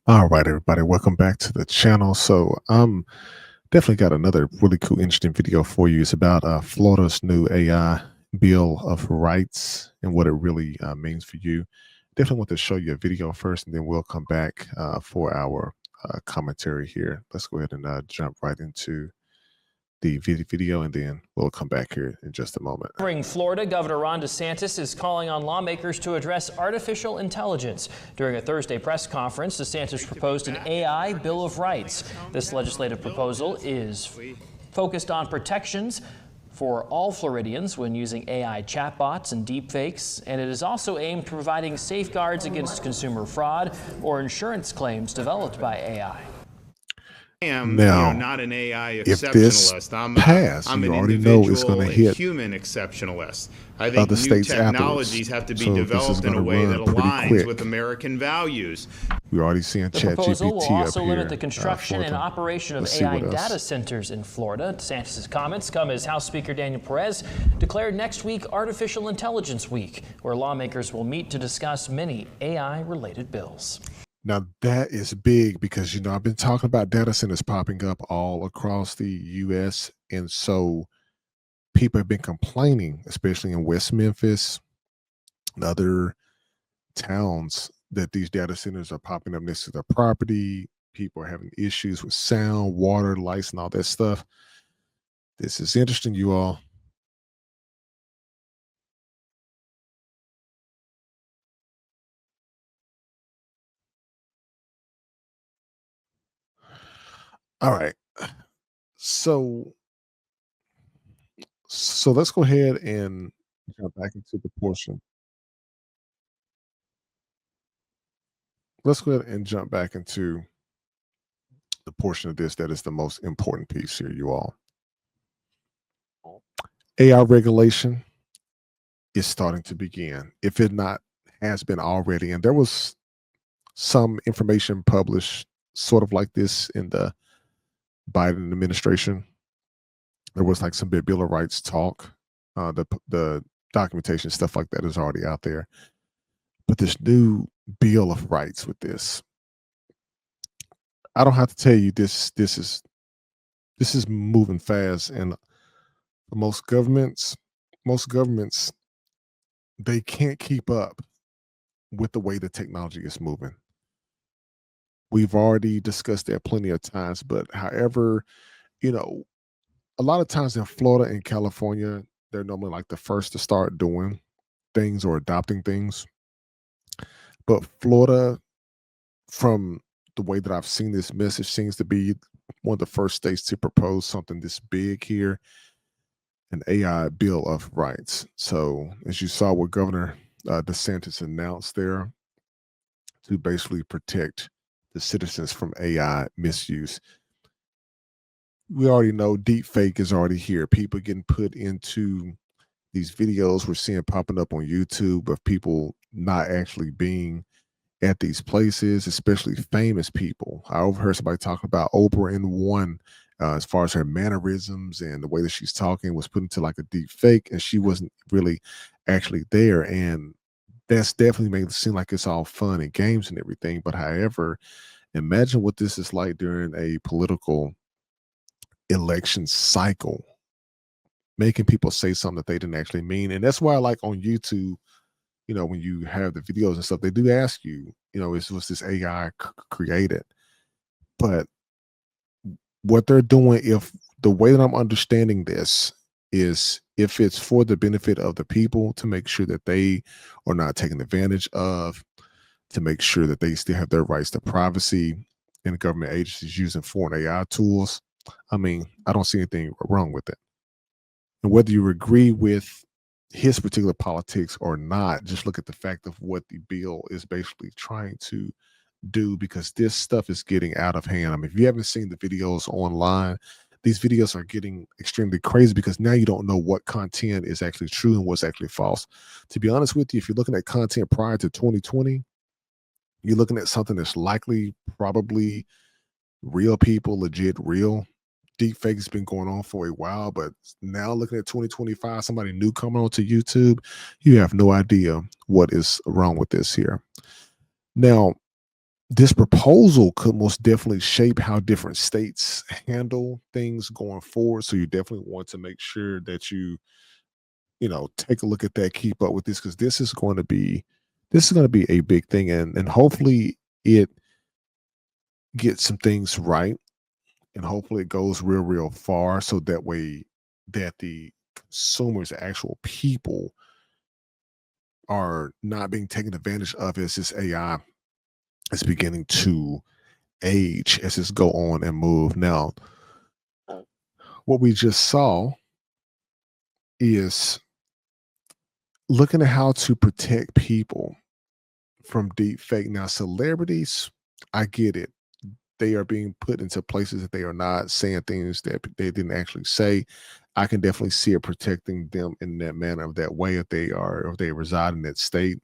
All right, everybody, welcome back to the channel. Definitely got another really cool, interesting video for you. It's about Florida's new AI Bill of Rights and what it really means for you. Definitely want to show you a video first, and then we'll come back for our commentary here. Let's go ahead and jump right into the video, and then we'll come back here in just a moment. Covering Florida, Governor Ron DeSantis is calling on lawmakers to address artificial intelligence. During a Thursday press conference, DeSantis proposed an AI Bill of Rights. This legislative proposal is focused on protections for all Floridians when using AI chatbots and deepfakes, and it is also aimed at providing safeguards against consumer fraud or insurance claims developed by AI. Now, not an AI if this exceptionalist. pass, I'm you an already know it's individual going to and hit human exceptionalist. I think other new states technologies afterwards. have to be So this is developed in going a to way that run pretty aligns quick. with American values. We're already seeing The proposal will ChatGPT up also here. limit the construction and operation of Let's see AI what else. data centers in Florida. DeSantis' comments come as House Speaker Daniel Perez declared next week Artificial Intelligence Week, where lawmakers will meet to discuss many AI-related bills. Now that is big because I've been talking about data centers popping up all across the US, and so people have been complaining, especially in West Memphis and other towns, that these data centers are popping up next to their property. People are having issues with sound, water, lights, and all that stuff. This is interesting, you all. All right. So let's go ahead and jump back into the portion. Let's go ahead and jump back into the portion of this that is the most important piece here, you all. AI regulation is starting to begin, if it not has been already. And there was some information published sort of like this in the Biden administration. There was like some big Bill of Rights talk. The documentation, stuff like that is already out there. But this new Bill of Rights with this, I don't have to tell you this is moving fast, and most governments they can't keep up with the way the technology is moving. We've already discussed that plenty of times, but however, you know, a lot of times in Florida and California, they're normally like the first to start doing things or adopting things. But Florida, from the way that I've seen this message, seems to be one of the first states to propose something this big here, an AI Bill of Rights. So, as you saw what Governor DeSantis announced there, to basically protect the citizens from AI misuse. We already know deep fake is already here. People getting put into these videos we're seeing popping up on YouTube of people not actually being at these places, especially famous people. I overheard somebody talking about Oprah in one, as far as her mannerisms and the way that she's talking was put into like a deep fake, and she wasn't really actually there. And that's definitely made it seem like it's all fun and games and everything. But however, imagine what this is like during a political election cycle, making people say something that they didn't actually mean. And that's why I like on YouTube, when you have the videos and stuff, they do ask you, was this AI created? But what they're doing, if the way that I'm understanding this is if it's for the benefit of the people to make sure that they are not taken advantage of, to make sure that they still have their rights to privacy in government agencies using foreign AI tools, I mean, I don't see anything wrong with it. And whether you agree with his particular politics or not, just look at the fact of what the bill is basically trying to do, because this stuff is getting out of hand. I mean, if you haven't seen the videos online, these videos are getting extremely crazy because now you don't know what content is actually true and what's actually false. To be honest with you, if you're looking at content prior to 2020, you're looking at something that's likely probably real people, legit, real. Deep fake has been going on for a while, but now looking at 2025, somebody new coming onto YouTube, you have no idea what is wrong with this here. Now, this proposal could most definitely shape how different states handle things going forward. So you definitely want to make sure that you take a look at that, keep up with this, because this is going to be a big thing, and hopefully it gets some things right, and hopefully it goes real far, so that way that the consumers, the actual people, are not being taken advantage of as this AI is beginning to age, as it's go on and move. Now, what we just saw is looking at how to protect people from deep fake. Now, celebrities, I get it. They are being put into places that they are not, saying things that they didn't actually say. I can definitely see it protecting them in that manner, of that way, if they reside in that state,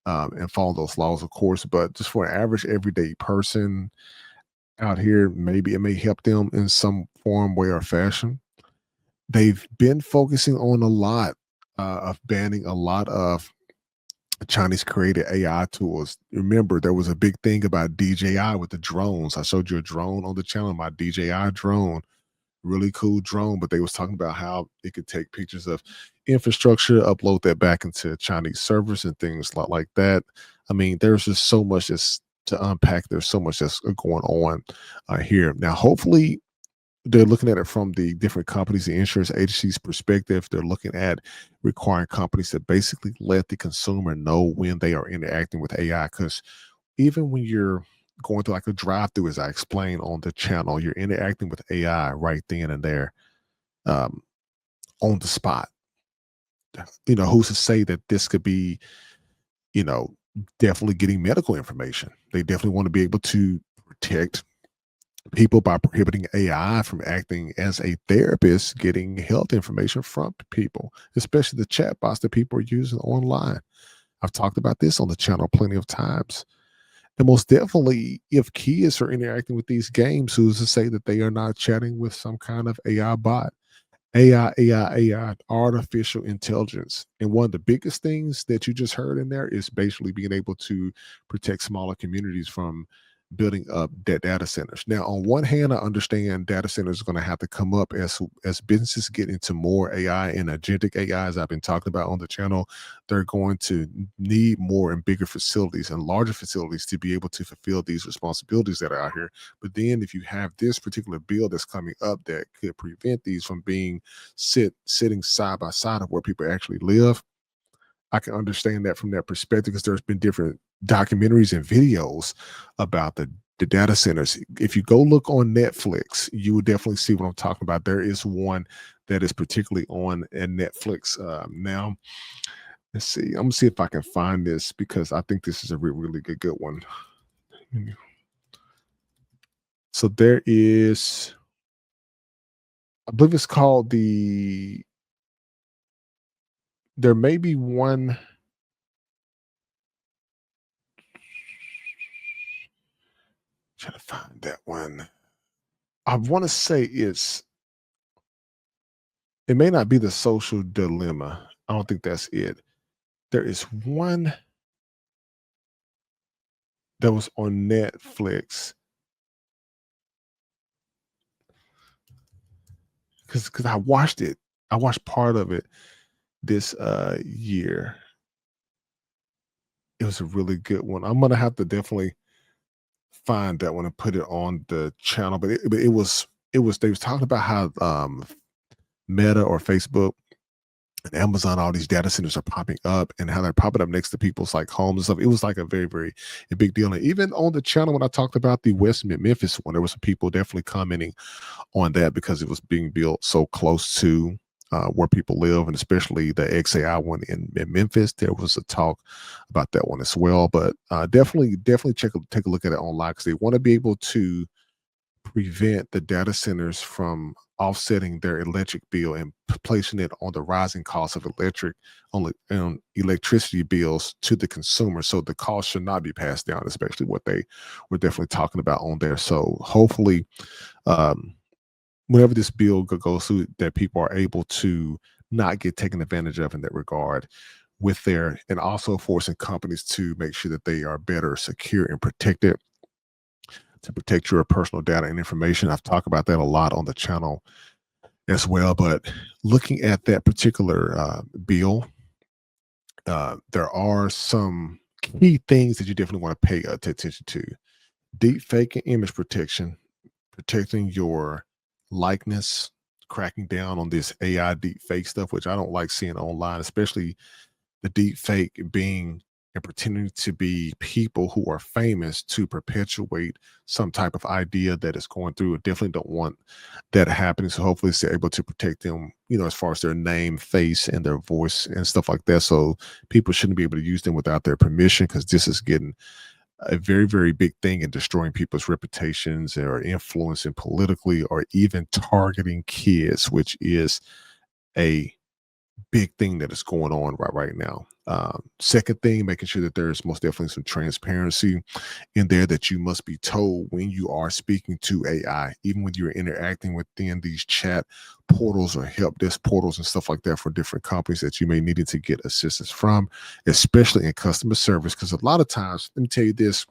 and follow those laws, of course. But just for an average everyday person out here, maybe it may help them in some form, way, or fashion. They've been focusing on a lot of banning a lot of Chinese created AI tools. Remember, there was a big thing about DJI with the drones. I showed you a drone on the channel, my DJI drone, really cool drone. But they was talking about how it could take pictures of infrastructure, upload that back into Chinese servers and things like that. I mean, there's just so much that's to unpack. There's so much that's going on here. Now, hopefully, they're looking at it from the different companies, the insurance agencies' perspective. They're looking at requiring companies to basically let the consumer know when they are interacting with AI. Because even when you're going through like a drive-through, as I explained on the channel, you're interacting with AI right then and there, um, on the spot. Who's to say that this could be, you know, definitely getting medical information? They definitely want to be able to protect people by prohibiting AI from acting as a therapist, getting health information from people, especially the chatbots that people are using online. I've talked about this on the channel plenty of times. And most definitely, if kids are interacting with these games, who's to say that they are not chatting with some kind of AI bot? AI, artificial intelligence. And one of the biggest things that you just heard in there is basically being able to protect smaller communities from building up that data centers. Now, on one hand, I understand data centers are going to have to come up as businesses get into more AI and agentic AI, as I've been talking about on the channel. They're going to need more and bigger facilities and larger facilities to be able to fulfill these responsibilities that are out here. But then if you have this particular bill that's coming up that could prevent these from being sitting side by side of where people actually live, I can understand that from that perspective, because there's been different documentaries and videos about the data centers. If you go look on Netflix, you will definitely see what I'm talking about. There is one that is particularly on at Netflix now. Let's see. I'm gonna see if I can find this, because I think this is a really good one. So there is, I believe it's called there may be one. Trying to find that one. I want to say it may not be the social dilemma. I don't think that's it. There is one that was on Netflix, because I watched it. I watched part of it this year. It was a really good one. I'm gonna have to definitely find that one and put it on the channel. But it was they was talking about how Meta or Facebook and Amazon, all these data centers are popping up, and how they're popping up next to people's like homes and stuff. It was like a very a big deal. And even on the channel, when I talked about the West Memphis one, there was some people definitely commenting on that, because it was being built so close to where people live, and especially the XAI one in Memphis. There was a talk about that one as well. But definitely take a look at it online, because they want to be able to prevent the data centers from offsetting their electric bill and placing it on the rising cost of electricity bills to the consumer. So the cost should not be passed down, especially what they were definitely talking about on there. So hopefully, um, whenever this bill goes through, that people are able to not get taken advantage of in that regard. with there, and also forcing companies to make sure that they are better secure and protected to protect your personal data and information. I've talked about that a lot on the channel as well. But looking at that particular bill, there are some key things that you definitely want to pay attention to. Deep fake and image protection, protecting your likeness, cracking down on this AI deep fake stuff, which I don't like seeing online, especially the deep fake being and pretending to be people who are famous to perpetuate some type of idea that is going through. I definitely don't want that happening. So hopefully they're able to protect them, as far as their name, face, and their voice and stuff like that. So people shouldn't be able to use them without their permission, because this is getting a very, very big thing in destroying people's reputations or influencing politically or even targeting kids, which is a big thing that is going on right now. Second thing, making sure that there's most definitely some transparency in there, that you must be told when you are speaking to AI, even when you're interacting within these chat portals or help desk portals and stuff like that for different companies that you may need to get assistance from, especially in customer service. Because a lot of times, let me tell you this,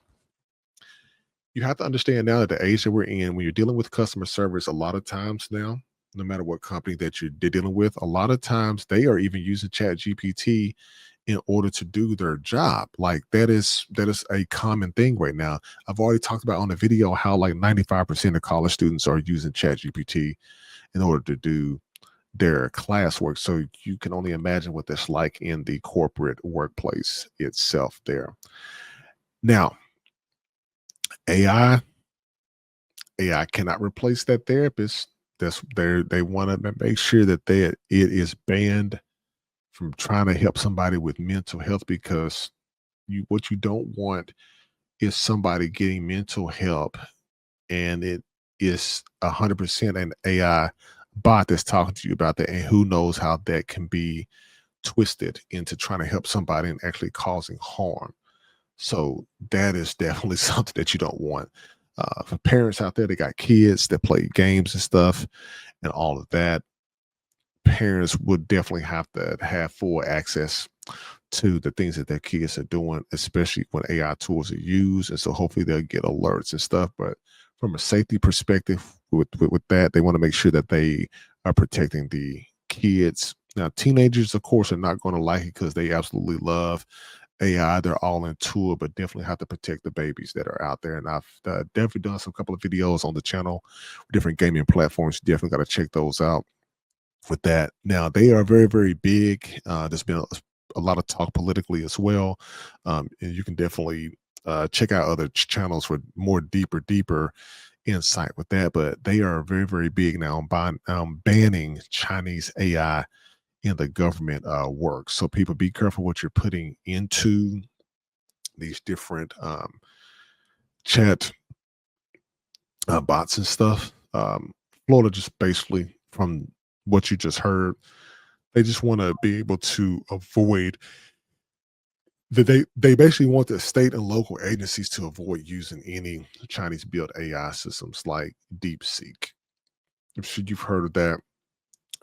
you have to understand now that the age that we're in, when you're dealing with customer service, a lot of times now, no matter what company that they're dealing with, a lot of times they are even using Chat GPT in order to do their job. Like that is a common thing right now. I've already talked about on the video how like 95% of college students are using Chat GPT in order to do their classwork. So you can only imagine what that's like in the corporate workplace itself there. Now, AI AI cannot replace that therapist. They want to make sure that it is banned from trying to help somebody with mental health, because what you don't want is somebody getting mental help and it is 100% an AI bot that's talking to you about that, and who knows how that can be twisted into trying to help somebody and actually causing harm. So that is definitely something that you don't want. For parents out there, they got kids that play games and stuff and all of that. Parents would definitely have to have full access to the things that their kids are doing, especially when AI tools are used. And so hopefully they'll get alerts and stuff. But from a safety perspective, with that, they want to make sure that they are protecting the kids. Now, teenagers, of course, are not going to like it because they absolutely love AI. They're all into it, but definitely have to protect the babies that are out there. And I've definitely done some couple of videos on the channel, different gaming platforms. Definitely got to check those out with that. Now, they are very, very big. There's been a lot of talk politically as well. And you can definitely check out other channels for more deeper insight with that. But they are very, very big now on banning Chinese AI in the government work. So people, be careful what you're putting into these different chat bots and stuff. Florida just basically, from what you just heard, they just want to be able to avoid that. They basically want the state and local agencies to avoid using any Chinese built AI systems like DeepSeek. I'm sure you've heard of that,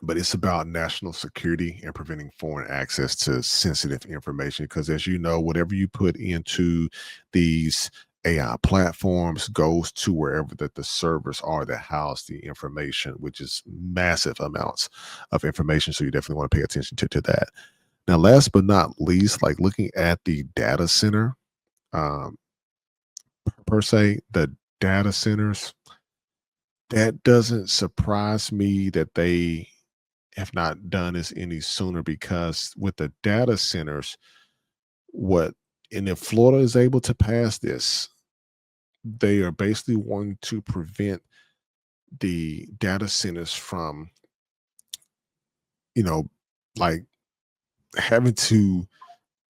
but it's about national security and preventing foreign access to sensitive information. Because as you know, whatever you put into these AI platforms goes to wherever that the servers are that house the information, which is massive amounts of information. So you definitely want to pay attention to that. Now, last but not least, like looking at the data center, um, per se, the data centers, that doesn't surprise me that they have not done this any sooner, because with the data centers, what and if Florida is able to pass this, they are basically wanting to prevent the data centers from, you know, like having to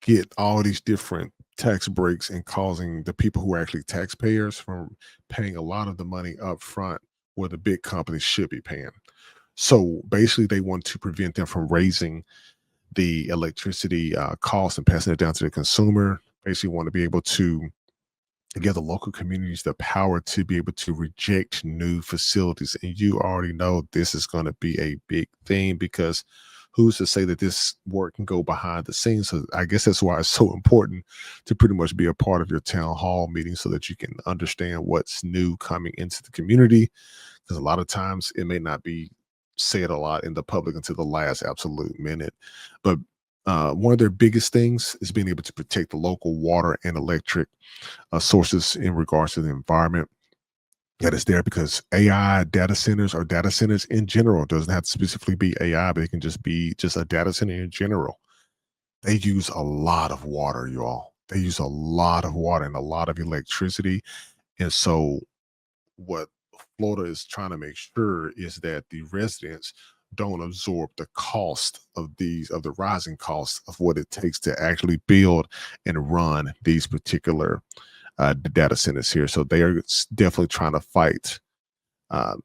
get all these different tax breaks and causing the people who are actually taxpayers from paying a lot of the money up front where the big companies should be paying. So basically, they want to prevent them from raising the electricity cost and passing it down to the consumer. Basically, want to be able to give the local communities the power to be able to reject new facilities. And you already know this is going to be a big thing, because who's to say that this work can go behind the scenes? So I guess that's why it's so important to pretty much be a part of your town hall meeting so that you can understand what's new coming into the community. Because a lot of times it may not be said a lot in the public until the last absolute minute. But one of their biggest things is being able to protect the local water and electric sources in regards to the environment that is there, because AI data centers or data centers in general, it doesn't have to specifically be AI, but it can just be just a data center in general. They use a lot of water, y'all. They use a lot of water and a lot of electricity. And so what Florida is trying to make sure is that the residents don't absorb the cost of the rising costs of what it takes to actually build and run these particular data centers here. So they are definitely trying to fight uh,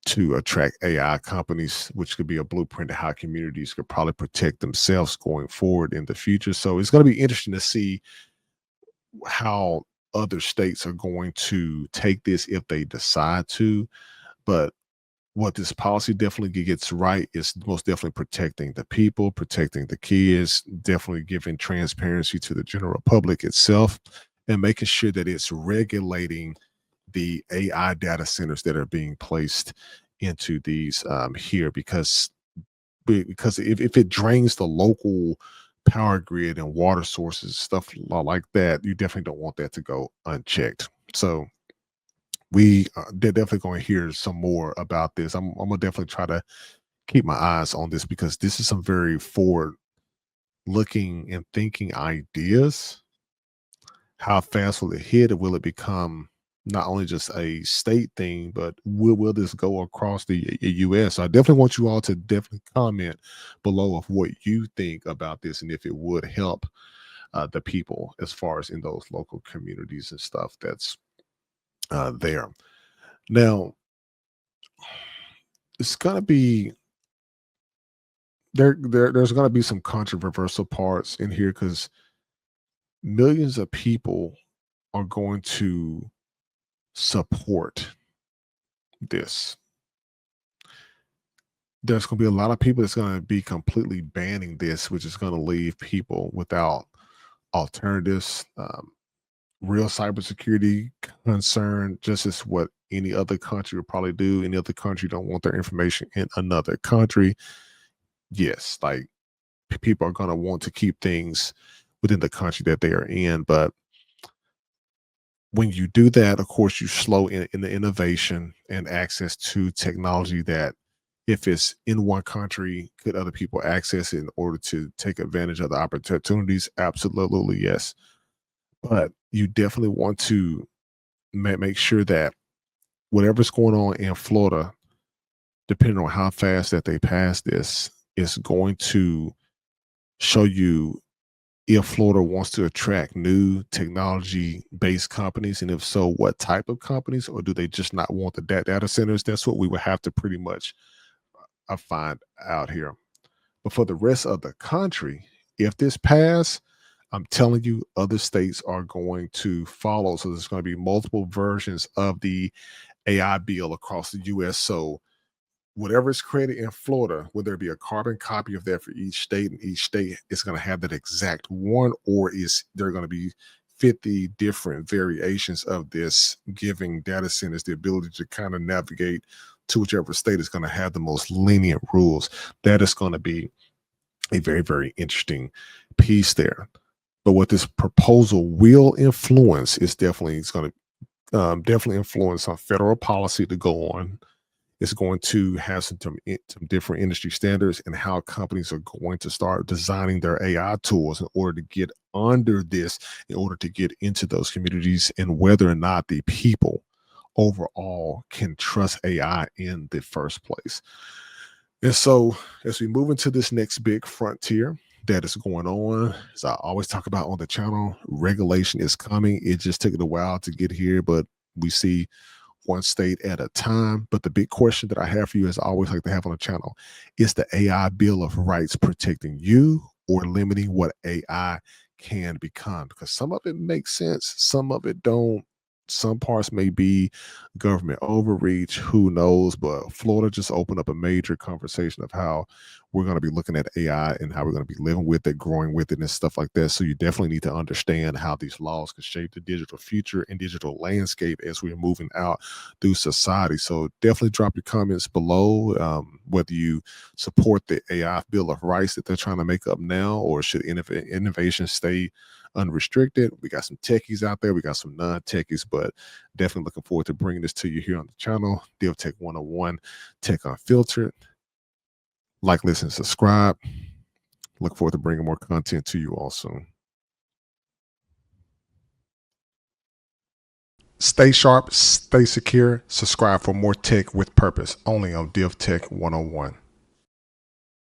to attract AI companies, which could be a blueprint of how communities could probably protect themselves going forward in the future. So it's going to be interesting to see how other states are going to take this if they decide to. But what this policy definitely gets right is most definitely protecting the people, protecting the kids, definitely giving transparency to the general public itself, and making sure that it's regulating the AI data centers that are being placed into these here, because if it drains the local power grid and water sources, stuff like that, you definitely don't want that to go unchecked. So they're definitely going to hear some more about this. I'm gonna definitely try to keep my eyes on this, because this is some very forward looking and thinking ideas. How fast will it hit, or will it become not only just a state thing, but will this go across the US? So I definitely want you all to definitely comment below of what you think about this, and if it would help the people as far as in those local communities and stuff that's there. Now, it's gonna be there's gonna be some controversial parts in here, because millions of people are going to support this. There's going to be a lot of people that's going to be completely banning this, which is going to leave people without alternatives. Real cybersecurity concern, just as what any other country would probably do. Any other country don't want their information in another country. Yes, like people are going to want to keep things within the country that they are in, but when you do that, of course, you slow in the innovation and access to technology that, if it's in one country, could other people access it in order to take advantage of the opportunities? Absolutely, yes. But you definitely want to make sure that whatever's going on in Florida, depending on how fast that they pass this, is going to show you if Florida wants to attract new technology based companies, and if so, what type of companies, or do they just not want the data centers? That's what we would have to pretty much find out here. But for the rest of the country, if this pass, I'm telling you, other states are going to follow. So there's going to be multiple versions of the AI bill across the US. So whatever is created in Florida, will there be a carbon copy of that for each state? And each state is going to have that exact one, or is there going to be 50 different variations of this, giving data centers the ability to kind of navigate to whichever state is going to have the most lenient rules? That is going to be a very, very interesting piece there. But what this proposal will influence is definitely, it's going to definitely influence on federal policy to go on. It's going to have some different industry standards, and how companies are going to start designing their AI tools in order to get under this, in order to get into those communities, and whether or not the people overall can trust AI in the first place. And so, as we move into this next big frontier that is going on, as I always talk about on the channel, regulation is coming. It just took it a while to get here, but we see one state at a time. But the big question that I have for you, as I always like to have on the channel, is the AI Bill of Rights protecting you or limiting what AI can become? Because some of it makes sense, some of it don't some parts may be government overreach, who knows? But Florida just opened up a major conversation of how we're going to be looking at AI and how we're going to be living with it, growing with it, and stuff like that. So you definitely need to understand how these laws can shape the digital future and digital landscape as we're moving out through society. So definitely drop your comments below, whether you support the AI Bill of Rights that they're trying to make up now, or should innovation stay unrestricted. We got some techies out there, we got some non-techies, but definitely looking forward to bringing this to you here on the channel. DivTeck 101, Tech Unfiltered. Like, listen, subscribe. Look forward to bringing more content to you all soon. Stay sharp, stay secure. Subscribe for more tech with purpose, only on DivTeck 101.